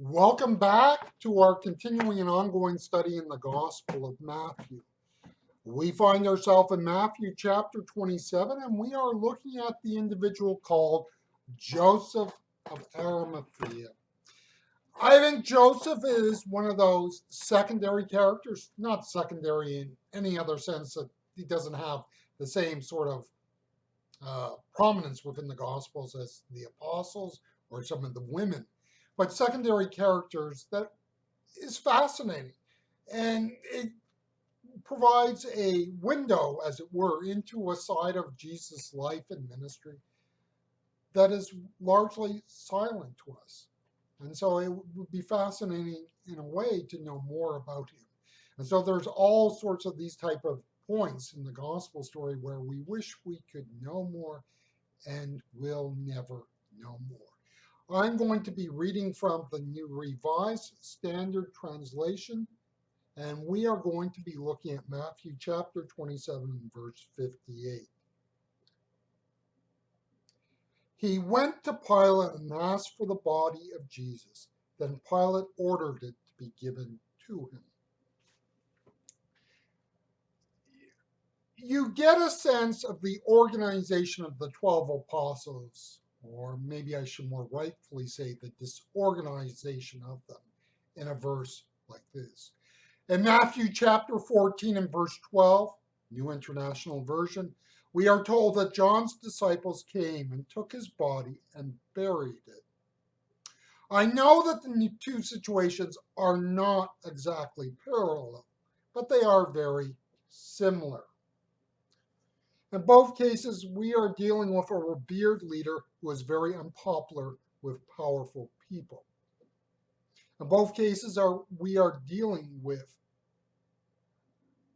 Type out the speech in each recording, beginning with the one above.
Welcome back to our continuing and ongoing study in the Gospel of Matthew. We find ourselves in Matthew chapter 27, and we are looking at the individual called Joseph of Arimathea. I think Joseph is one of those secondary characters, not secondary in any other sense that he doesn't have the same sort of prominence within the Gospels as the apostles or some of the women, but secondary characters that is fascinating. And it provides a window, as it were, into a side of Jesus' life and ministry that is largely silent to us. And so it would be fascinating in a way to know more about him. And so there's all sorts of these type of points in the gospel story where we wish we could know more and will never know more. I'm going to be reading from the New Revised Standard Translation, and we are going to be looking at Matthew chapter 27, verse 58. He went to Pilate and asked for the body of Jesus. Then Pilate ordered it to be given to him. You get a sense of the organization of the 12 apostles, or maybe I should more rightfully say the disorganization of them, in a verse like this. In Matthew chapter 14 and verse 12, New International Version, we are told that John's disciples came and took his body and buried it. I know that the two situations are not exactly parallel, but they are very similar. In both cases, we are dealing with a revered leader who is very unpopular with powerful people. In both cases, we are dealing with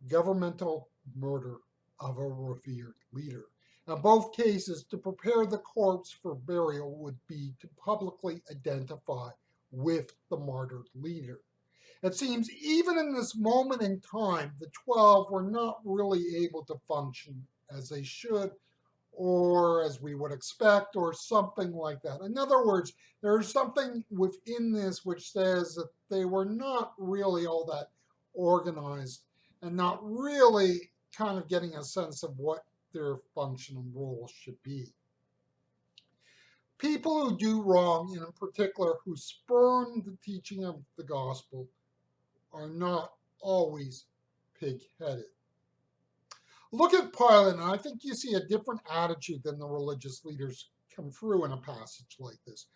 governmental murder of a revered leader. In both cases, to prepare the corpse for burial would be to publicly identify with the martyred leader. It seems even in this moment in time, the 12 were not really able to function as they should, or as we would expect, or something like that. In other words, there's something within this which says that they were not really all that organized and not really kind of getting a sense of what their function and role should be. People who do wrong, and in particular who spurn the teaching of the gospel, are not always pig-headed. Look at Pilate, and I think you see a different attitude than the religious leaders come through in a passage like this.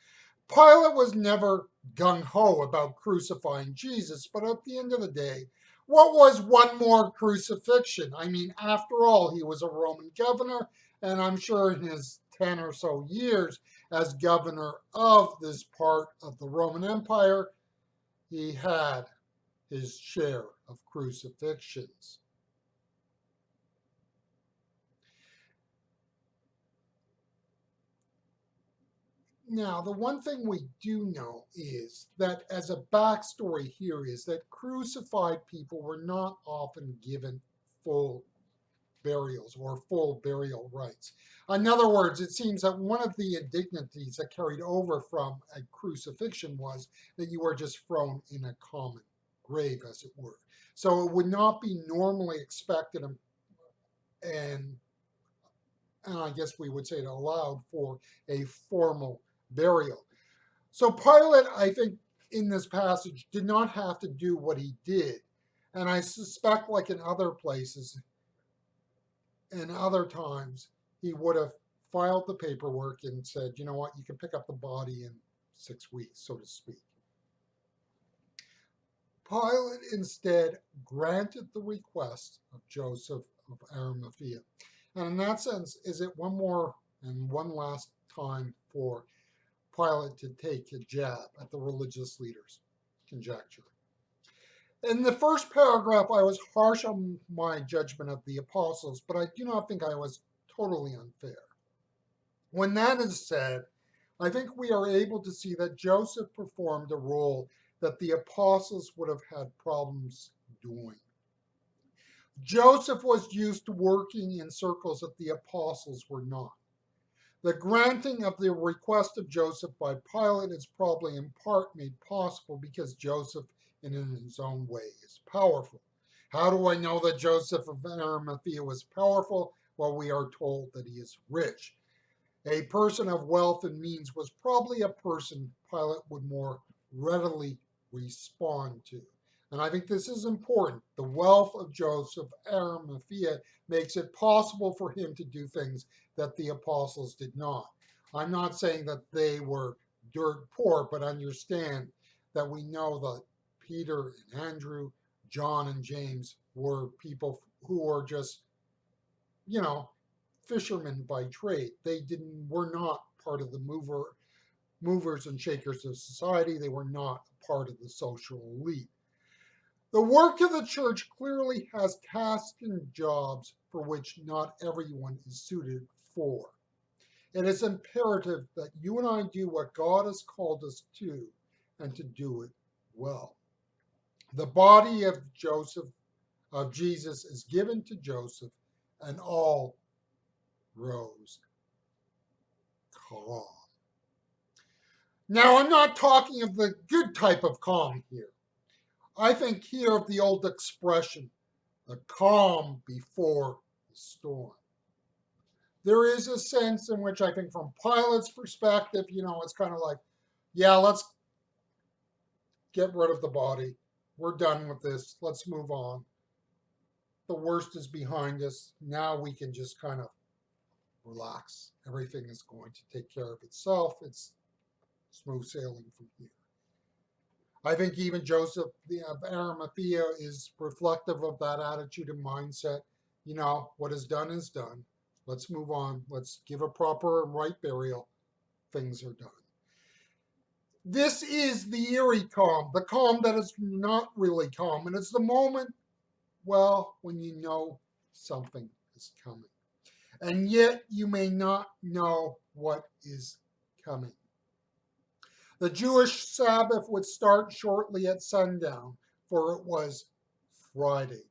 Pilate was never gung-ho about crucifying Jesus, but at the end of the day, what was one more crucifixion? I mean, after all, he was a Roman governor, and I'm sure in his 10 or so years as governor of this part of the Roman Empire, he had his share of crucifixions. Now, the one thing we do know is that as a backstory here is that crucified people were not often given full burials or full burial rites. In other words, it seems that one of the indignities that carried over from a crucifixion was that you were just thrown in a common grave, as it were. So it would not be normally expected and I guess we would say it allowed for a formal burial. So Pilate, I think, in this passage did not have to do what he did. And I suspect, like in other places and other times, he would have filed the paperwork and said, you know what, you can pick up the body in 6 weeks, so to speak. Pilate instead granted the request of Joseph of Arimathea. And in that sense, is it one more and one last time for Pilate to take a jab at the religious leaders' conjecture? In the first paragraph, I was harsh on my judgment of the apostles, but I do not think I was totally unfair. When that is said, I think we are able to see that Joseph performed a role that the apostles would have had problems doing. Joseph was used to working in circles that the apostles were not. The granting of the request of Joseph by Pilate is probably in part made possible because Joseph, in his own way, is powerful. How do I know that Joseph of Arimathea was powerful? Well, we are told that he is rich. A person of wealth and means was probably a person Pilate would more readily respond to. And I think this is important. The wealth of Joseph Arimathea makes it possible for him to do things that the apostles did not. I'm not saying that they were dirt poor, but understand that we know that Peter and Andrew, John and James were people who were just, you know, fishermen by trade. Were not part of the movers and shakers of society. They were not part of the social elite. The work of the church clearly has tasks and jobs for which not everyone is suited for. It is imperative that you and I do what God has called us to and to do it well. The body of Jesus is given to Joseph, and all rose calm. Now, I'm not talking of the good type of calm here. I think here of the old expression, the calm before the storm. There is a sense in which I think from Pilate's perspective, it's kind of like, yeah, let's get rid of the body. We're done with this. Let's move on. The worst is behind us. Now we can just kind of relax. Everything is going to take care of itself. It's smooth sailing from here. I think even Joseph of Arimathea is reflective of that attitude and mindset. What is done is done. Let's move on. Let's give a proper and right burial. Things are done. This is the eerie calm, the calm that is not really calm. And it's the moment, well, when you know something is coming. And yet you may not know what is coming. The Jewish Sabbath would start shortly at sundown, for it was Friday.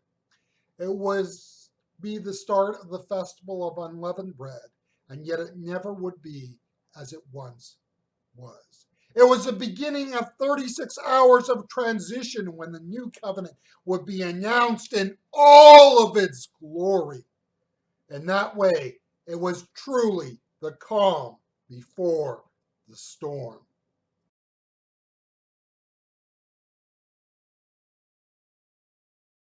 It was be the start of the festival of unleavened bread, and yet it never would be as it once was. It was the beginning of 36 hours of transition when the new covenant would be announced in all of its glory. In that way, it was truly the calm before the storm.